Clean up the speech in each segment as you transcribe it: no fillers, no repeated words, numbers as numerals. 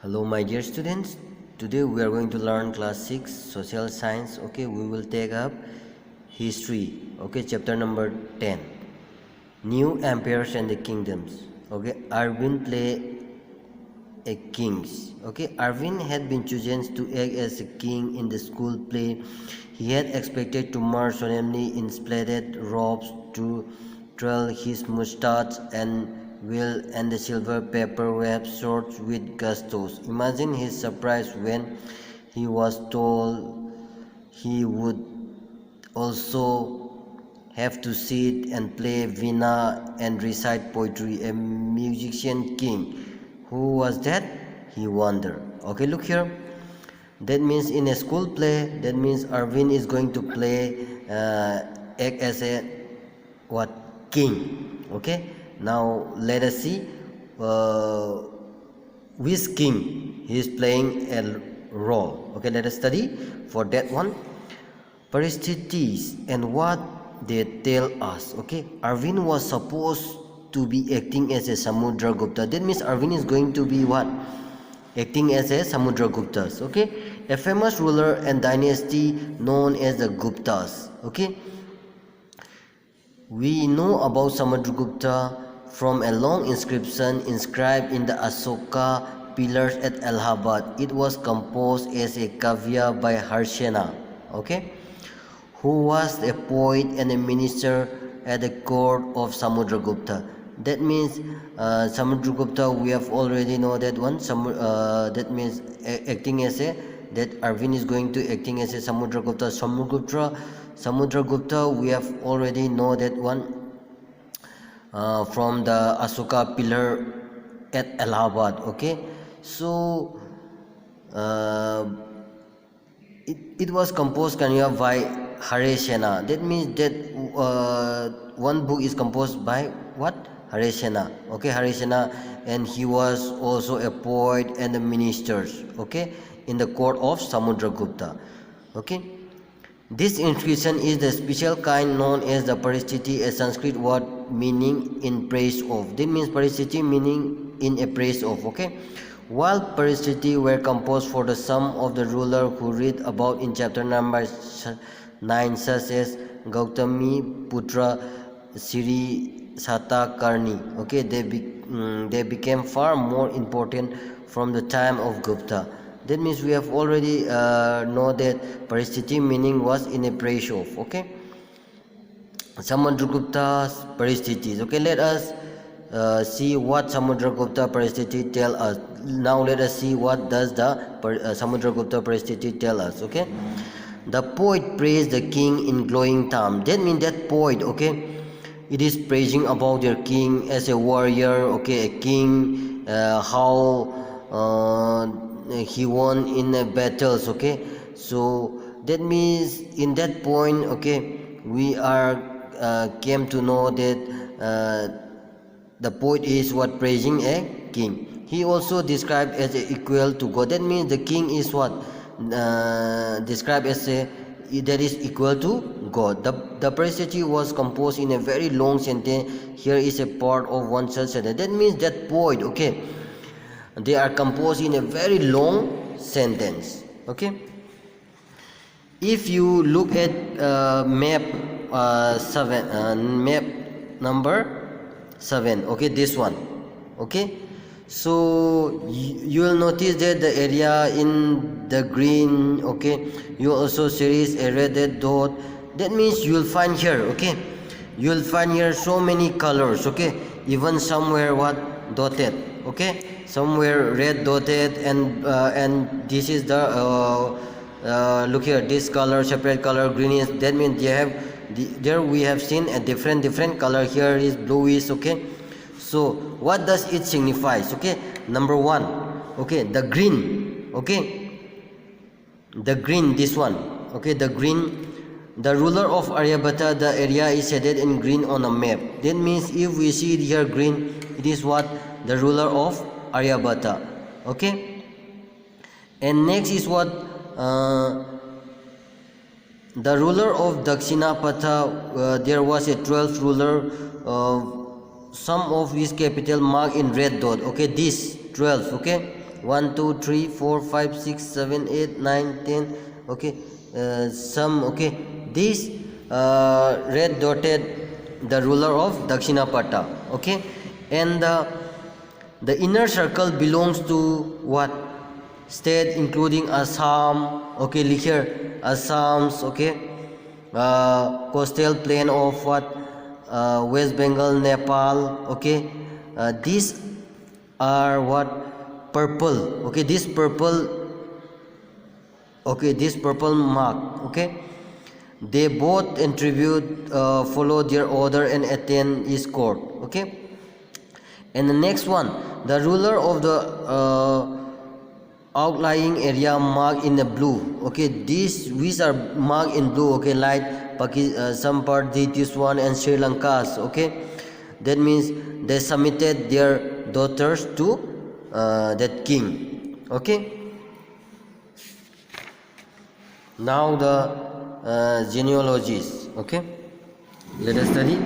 Hello my dear students, today we are going to learn class 6 social science. Okay, we will take up history. Okay, chapter number 10, new empires and the kingdoms. Okay, Arvind play a kings. Okay, Arvind had been chosen to act as a king in the school play. He had expected to march solemnly in splendid robes, to twirl his mustache and wield and the silver paper wrapped swords with gustos. Imagine his surprise when he was told he would also have to sit and play veena and recite poetry. A musician king. Who was that? He wondered. Okay, look here. That means in a school play, that means Arvind is going to play act as a what, king. Okay, now let us see which king he is playing a role. Okay, let us study for that one. परिस्थिtis and what they tell us. Okay, Arvind was supposed to be acting as a Samudragupta. That means Arvind is going to be what? Acting as a Samudraguptas. Okay, a famous ruler and dynasty known as the Guptas. Okay, we know about Samudragupta from a long inscription inscribed in the Asoka pillars at Allahabad. It was composed as a kavya by Harsena. Okay, who was a poet and a minister at the court of Samudragupta. That means Samudragupta, we have already know that one. That means acting as a, that Arvind is going to acting as a Samudragupta. Samudragupta, we have already know that one from the Asoka pillar at Allahabad. Okay, so it was composed by Harsena. That means that one book is composed by what? Harsena. Okay, Harsena, and he was also a poet and a minister. Okay, in the court of Samudragupta. Okay, this inscription is the special kind known as the Paristhiti, a Sanskrit word meaning in praise of. That means Paristhiti meaning in a praise of. Okay, while Paristhiti were composed for the sum of the ruler who read about in chapter number 9, such as Gautami Putra Sri Satakarni. Okay, they became far more important from the time of Gupta. That means we have already know that Paristhiti meaning was in a praise of. Okay, Samudragupta's Paristhiti. Okay, let us see what Samudragupta Paristhiti tell us. Now let us see what does the Samudragupta Paristhiti tell us. Okay, the poet praised the king in glowing terms. That means that poet, okay, it is praising about their king as a warrior. Okay, a king, how he won in battles. Okay, so that means in that point, okay, we are came to know that the poet is what, praising a king. He also described as a equal to God. That means the king is what, described as a that is equal to God. The Paristhiti was composed in a very long sentence. Here is a part of one such sentence. That means that poet, okay, they are composed in a very long sentence. Okay, if you look at map 7, map number 7, okay, this one. Okay, so you will notice that the area in the green, okay, you also series a red dot. That means you will find here, okay, you will find here so many colors. Okay, even somewhere what, dotted. Okay, somewhere red dotted, and this is the look here, this color, separate color, green is. That means they have there we have seen a different color. Here is bluish. Okay, so what does it signifies? Okay, number one, okay, the green. Okay, the green, this one. Okay, the green, the ruler of Aryabhata, the area is shaded in green on a map. That means if we see here green, it is what, the ruler of Aryabhata. Okay, and next is what, the ruler of Dakshinapatha. There was a 12th ruler, some of his capital marked in red dot. Okay, this 12. Okay, 1 2 3 4 5 6 7 8 9 10. Okay, some, okay, this red dotted the ruler of Dakshinapata. Okay, and the inner circle belongs to what state, including Assam. Okay, look here, Assam's, okay, coastal plain of what, West Bengal, Nepal. Okay, these are what, purple. Okay, this purple, okay, this purple mark. Okay, they both attribute, follow their order and attain his court. Okay, and the next one, the ruler of the outlying area marked in the blue. Okay, these which are marked in blue. Okay, like some part this one and Sri Lanka's. Okay, that means they submitted their daughters to that king. Okay, now the genealogies. Okay, let us study.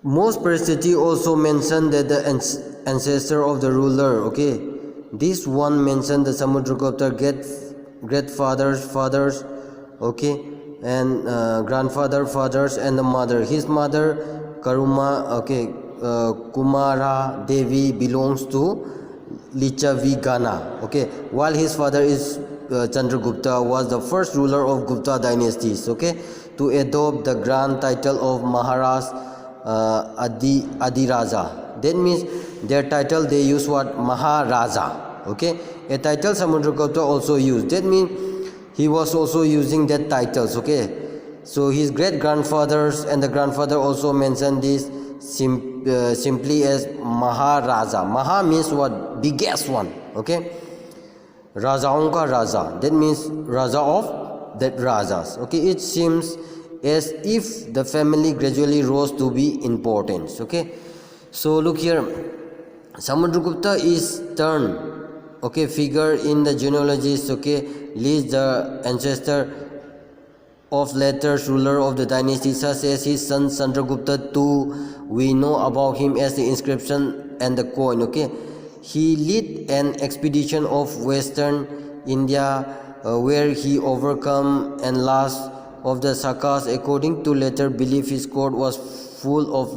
Most Paristiti also mention that the ancestor of the ruler. Okay, this one mentioned the Samudragupta great fathers. Okay, and grandfather, fathers, and the mother. His mother Kumara Devi belongs to Lichavigana. Okay, while his father is Chandragupta was the first ruler of Gupta dynasties. Okay, to adopt the grand title of Maharaj Adiraja. That means their title they use what, Maharaja. Okay, a title Samudragupta also used. That means he was also using that titles. Okay, so his great grandfathers and the grandfather also mentioned this simply as Maharaja. Maha means what, biggest one. Okay, Rajaon ka Raja, that means Raja of that Rajas. Okay, it seems as if the family gradually rose to be important. Okay, so look here, Samudragupta is turned, okay, figure in the genealogies. Okay, lists the ancestor of later ruler of the dynasty, such as his son Chandragupta II. We know about him as the inscription and the coin. Okay, he led an expedition of western India where he overcome and lost of the Sakas. According to later belief, his court was full of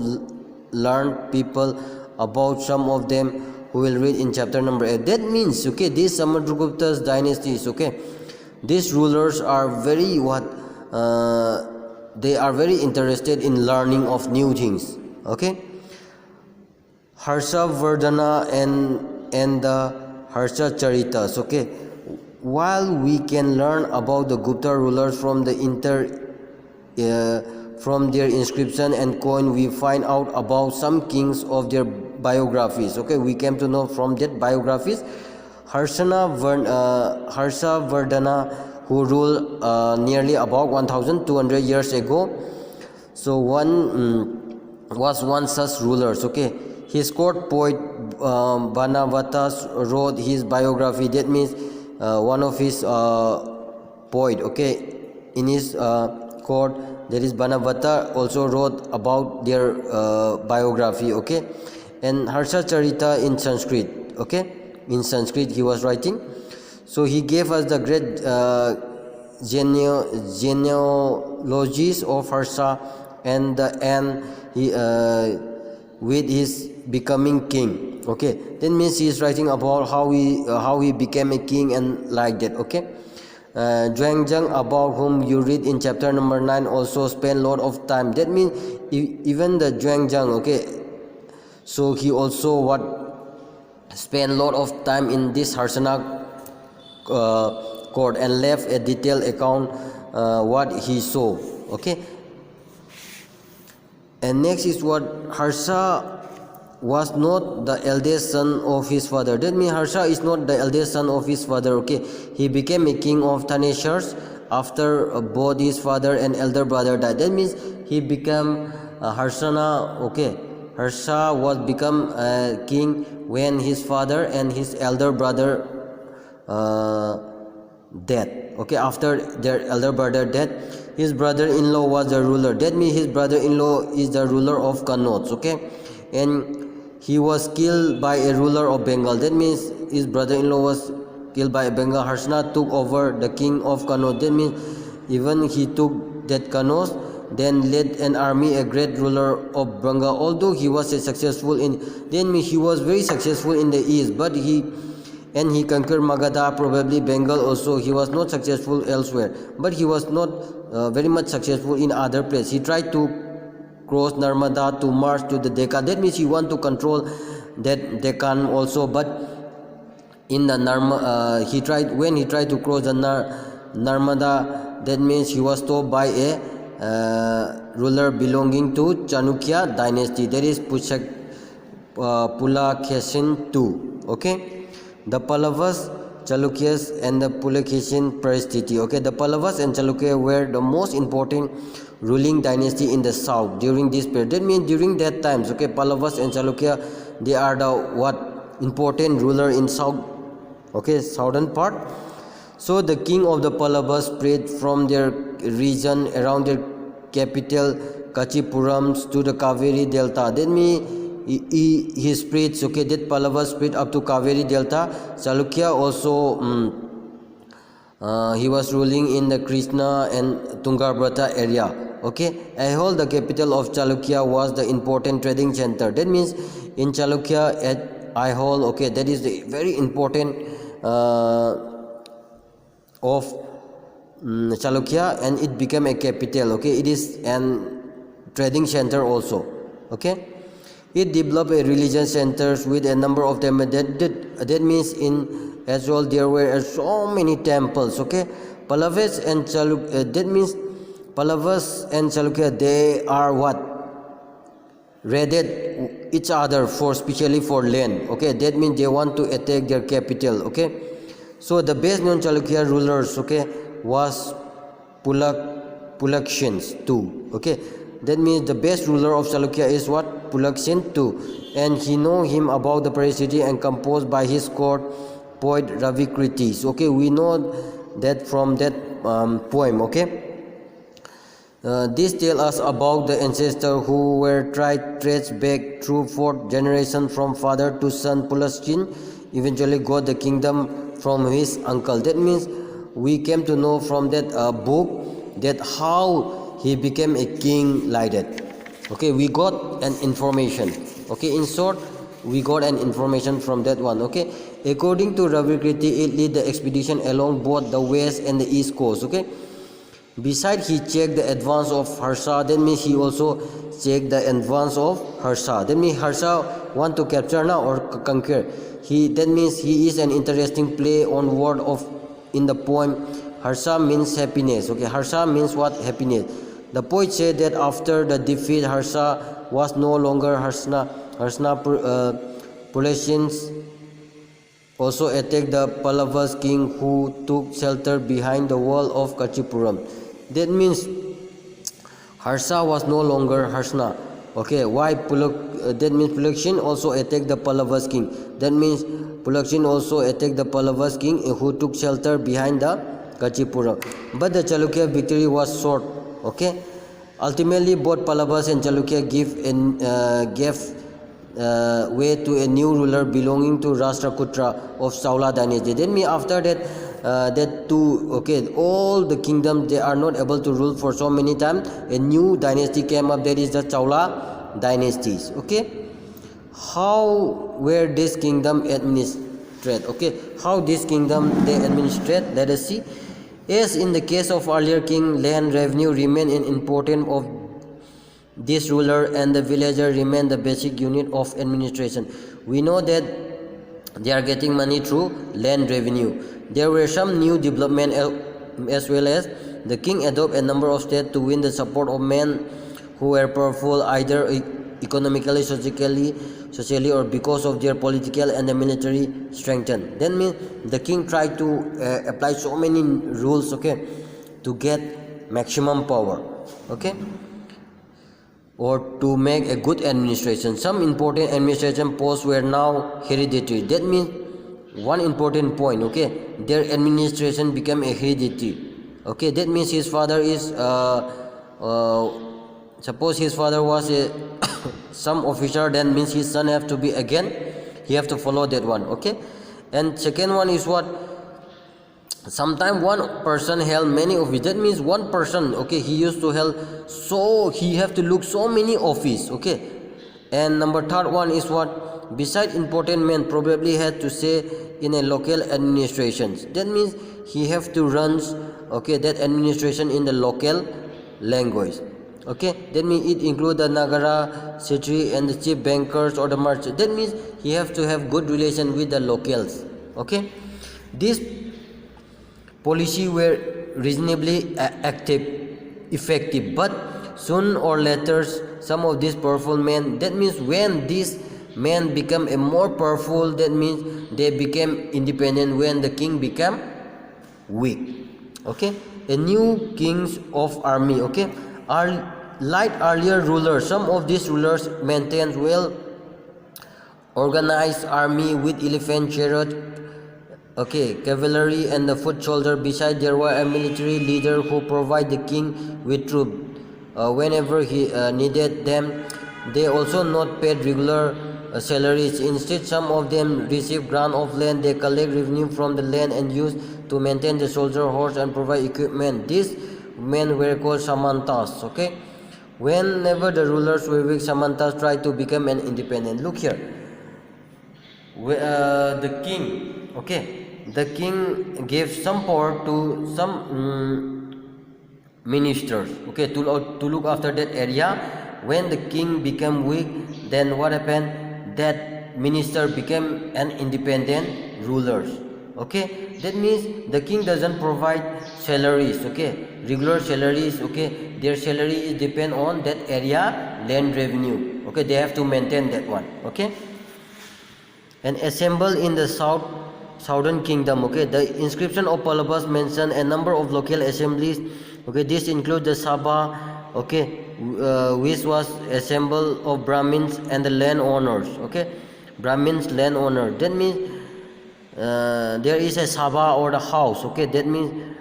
learned people, about some of them who will read in chapter number 8. That means, okay, these Samudragupta's dynasties, okay, these rulers are very they are very interested in learning of new things. Okay, Harsha Vardhana and the Harsha Charitas. Okay, while we can learn about the Gupta rulers from the from their inscription and coin, we find out about some kings of their biographies. Okay, we came to know from that biographies. Harsha Vardhana, who ruled nearly about 1200 years ago, so was one such rulers. Okay, his court poet Banavatas wrote his biography. That means one of his poet, okay, in his court, there is Banavata also wrote about their biography. Okay, and Harsha Charita in Sanskrit. Okay, in Sanskrit he was writing. So he gave us the great genealogies of Harsha, and the end he with his becoming king. Okay, that means he is writing about how he became a king and like that. Okay, Zhuangzhang, about whom you read in chapter number 9, also spent a lot of time. That means even the Zhuangzhang, okay, so he also spent a lot of time in this Harsana court and left a detailed account what he saw. Okay, and next is what Harsha was not the eldest son of his father. That means Harsha is not the eldest son of his father. Okay, he became a king of Tanishars after both his father and elder brother died. That means he became Harsana. Okay, Harsha was become a king when his father and his elder brother dead. Okay, after their elder brother dead, his brother-in-law was the ruler. That means his brother-in-law is the ruler of Kannauj. Okay, and he was killed by a ruler of Bengal. That means his brother-in-law was killed by Bengal. Harsana took over the king of Kannauj. That means even he took that Kannauj, then led an army, a great ruler of Bengal. Although he was successful in, then he was very successful in the east, but he conquered Magadha, probably Bengal also. He was not successful elsewhere, but he was not very much successful in other places. He tried to cross Narmada to march to the Deccan. That means he want to control that Deccan also, but in the when he tried to cross the Narmada, that means he was stopped by a ruler belonging to Chanukya dynasty, that is Pulakeshin II. Okay, the Pallavas, Chalukyas and the Pulakeshin Paristiti. Okay, the Pallavas and Chalukya were the most important ruling dynasty in the south during this period. That means during that times, okay, Pallavas and Chalukya, they are the important ruler in south, okay, southern part. So the king of the Pallavas spread from their region around their capital Kachipurams to the Kaveri Delta. That means he spreads, okay, that Pallavas spread up to Kaveri Delta. Chalukya also he was ruling in the Krishna and Tungabhadra area. Okay, Aihole, the capital of Chalukya, was the important trading center. That means in Chalukya at Aihole, okay, that is the very important of Chalukya, and it became a capital. Okay, it is an trading center also. Okay, it developed a religious centers with a number of them. That means in as well there were so many temples. Okay, Pallavas and Chalukya, that means Pallavas and Chalukya, they are raided each other for, especially for land. Okay, that means they want to attack their capital. Okay, so the best known Chalukya rulers, okay, was Pulakshins II. Okay, that means the best ruler of Chalukya is Pulakshin II, and he know him about the Paristiti and composed by his court poet Ravikritis. Okay, we know that from that poem. Okay, this tells us about the ancestors who were traced back through fourth generation from father to son. Pulakshin eventually got the kingdom from his uncle. That means we came to know from that book that how he became a king like that. Okay, we got an information. Okay, in short, we got an information from that one. Okay, according to Ravikriti, it led the expedition along both the west and the east coast. Okay, besides he checked the advance of Harsha, that means he also checked the advance of Harsha. That means Harsha want to capture now or conquer. That means he is an interesting play on word of in the poem. Harsha means happiness. Okay, Harsha means what? Happiness. The poet said that after the defeat, Harsha was no longer Harsana. Pulakshins also attacked the Pallavas king, who took shelter behind the wall of Kachipuram. That means Harsha was no longer Harsana. Okay, why that means Pulakshin also attacked the Pallavas king. That means Pulakshin also attacked the Pallavas king, who took shelter behind the Kachipuram. But the Chalukya victory was short. Okay, ultimately both Pallavas and Chalukya gave way to a new ruler belonging to Rashtrakutra of Saula dynasty. Then after that all the kingdoms, they are not able to rule for so many times. A new dynasty came up, that is the Chaula dynasties. Okay, how were this kingdom administered? Okay, how this kingdom they administrate? Let us see. As in the case of earlier king, land revenue remained an important of this ruler, and the villager remained the basic unit of administration. We know that they are getting money through land revenue. There were some new development as well as the king adopted a number of steps to win the support of men who were powerful either economically, socially, or because of their political and the military strength. That means the king tried to apply so many rules, okay, to get maximum power, okay, or to make a good administration. Some important administration posts were now hereditary. That means one important point, okay, their administration became a hereditary. Okay, that means his father is suppose his father was a some officer, then means his son have to be again, he have to follow that one. Okay, and second one is what, sometimes one person held many office, that means one person, okay, he used to held, so he have to look so many office. Okay, and number third one is what, beside important men probably had to say in a local administrations, that means he have to run, okay, that administration in the local language. Okay, that means it include the nagara, city, and the chief bankers or the merchant, that means he have to have good relation with the locals. Okay, this policy were reasonably active, effective, but soon or later some of these powerful men, that means when these men become a more powerful, that means they became independent when the king became weak. Okay, a new kings of army, okay, are like earlier rulers. Some of these rulers maintained well organized army with elephant, chariot, okay, cavalry, and the foot soldier. Besides, there were a military leader who provide the king with troops whenever he needed them. They also not paid regular salaries. Instead, some of them receive grant of land. They collect revenue from the land and use to maintain the soldier horse and provide equipment. These men were called samantas. Okay, whenever the rulers were weak, samantas tried to become an independent. Look here, the king, okay, the king gave some power to some ministers, okay, to look after that area. When the king became weak, then what happened, that minister became an independent rulers. Okay, that means the king doesn't provide salaries, okay, regular salaries. Okay, their salary is depend on that area land revenue. Okay, they have to maintain that one. Okay, and assembled in the southern kingdom. Okay, the inscription of Polybus mention a number of local assemblies. Okay, this includes the Sabha, okay, which was assembled of Brahmins and the landowners. Okay, Brahmins landowner, that means there is a Sabha or the house. Okay, that means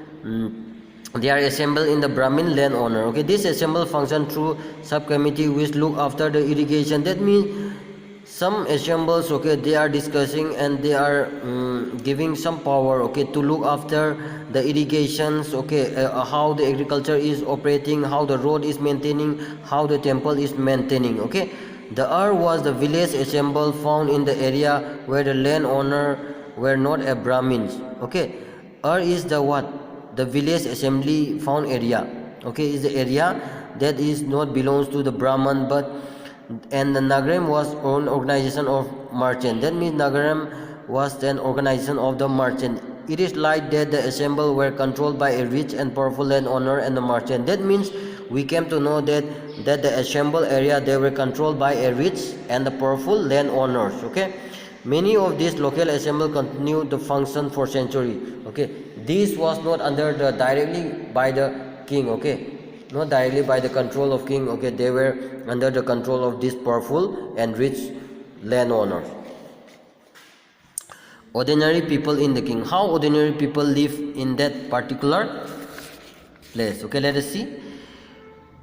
they are assembled in the Brahmin landowner. Okay, this assemble function through subcommittee which look after the irrigation. That means some assembles, okay, they are discussing and they are giving some power, okay, to look after the irrigations. Okay, how the agriculture is operating, how the road is maintaining, how the temple is maintaining. Okay, the was the village assemble found in the area where the landowner were not a Brahmins. Okay, is the what, the village assembly found area. Okay, is the area that is not belongs to the Brahman, but and the Nagaram was an organization of merchant. That means Nagaram was an organization of the merchant. It is like that the assemble were controlled by a rich and powerful landowner and the merchant. That means we came to know that the assemble area, they were controlled by a rich and the powerful landowners. Okay, many of these local assemble continued the function for centuries. Okay, this was not under the directly by the king. Okay, not directly by the control of king. Okay, they were under the control of these powerful and rich landowners. Ordinary people in the king. How ordinary people live in that particular place. Okay, let us see.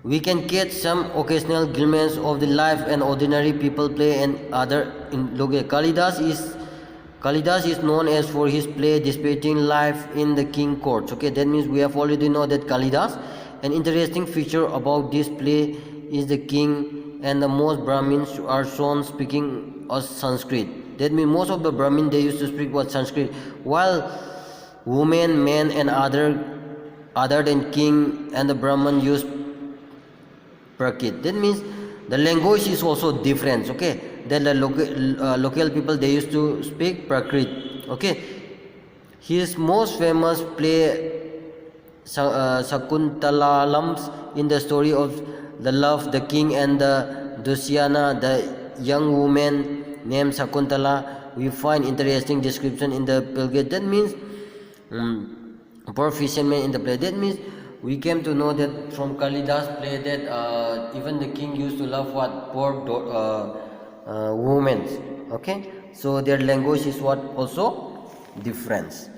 We can catch some occasional glimpses of the life and ordinary people play and other in Loge. Kalidas is known as for his play depicting life in the king courts. Okay, that means we have already know that Kalidas. An interesting feature about this play is the king and the most Brahmins are shown speaking of Sanskrit. That means most of the Brahmins, they used to speak what Sanskrit, while women, men, and other than king and the Brahman use Prakrit. That means the language is also different. Okay, then the local people, they used to speak Prakrit. Okay, his most famous play Sakuntalalams in the story of the love, the king and the Dusyana, the young woman named Sakuntala. We find interesting description in the Pilgrim. That means poor fisherman in the play. That means we came to know that from Kalidas play that even the king used to love what, poor women. Okay, so their language is what also difference.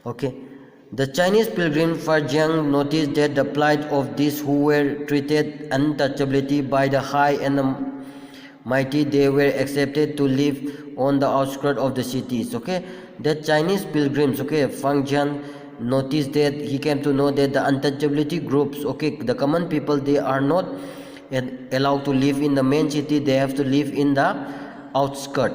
Okay, the Chinese pilgrim Farjiang noticed that the plight of these who were treated untouchability by the high and the mighty, they were accepted to live on the outskirts of the cities. Okay, the Chinese pilgrims, okay, Fang Jian noticed that he came to know that the untouchability groups, okay, the common people, they are not allowed to live in the main city, they have to live in the outskirts,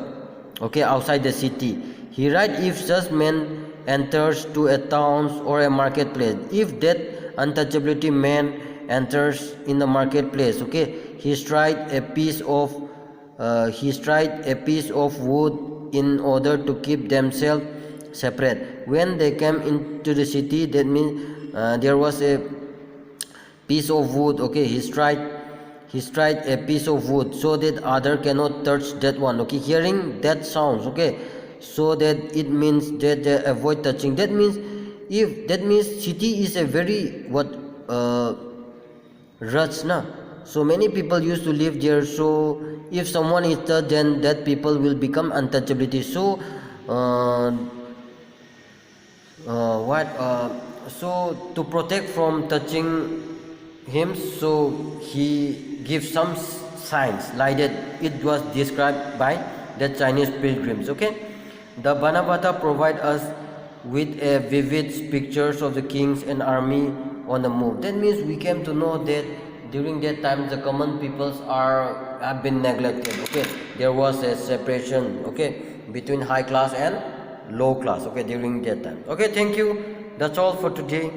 okay, outside the city. He write, if such man enters to a town or a marketplace, if that untouchability man enters in the marketplace, okay, he strike a piece of wood in order to keep themselves separate. When they came into the city, that means there was a piece of wood, okay, he strike a piece of wood so that other cannot touch that one, okay, hearing that sounds, okay, so that it means that they avoid touching. That means, if that means city is a very what rush na, so many people used to live there, so if someone is touched, then that people will become untouchability. So uh, what so to protect from touching him, so he gives some signs like that it was described by the Chinese pilgrims. Okay, the Banabata provide us with a vivid pictures of the kings and army on the move. That means we came to know that during that time the common peoples are have been neglected. Okay, there was a separation, okay, between high class and low class, okay, during that time. Okay, thank you. That's all for today.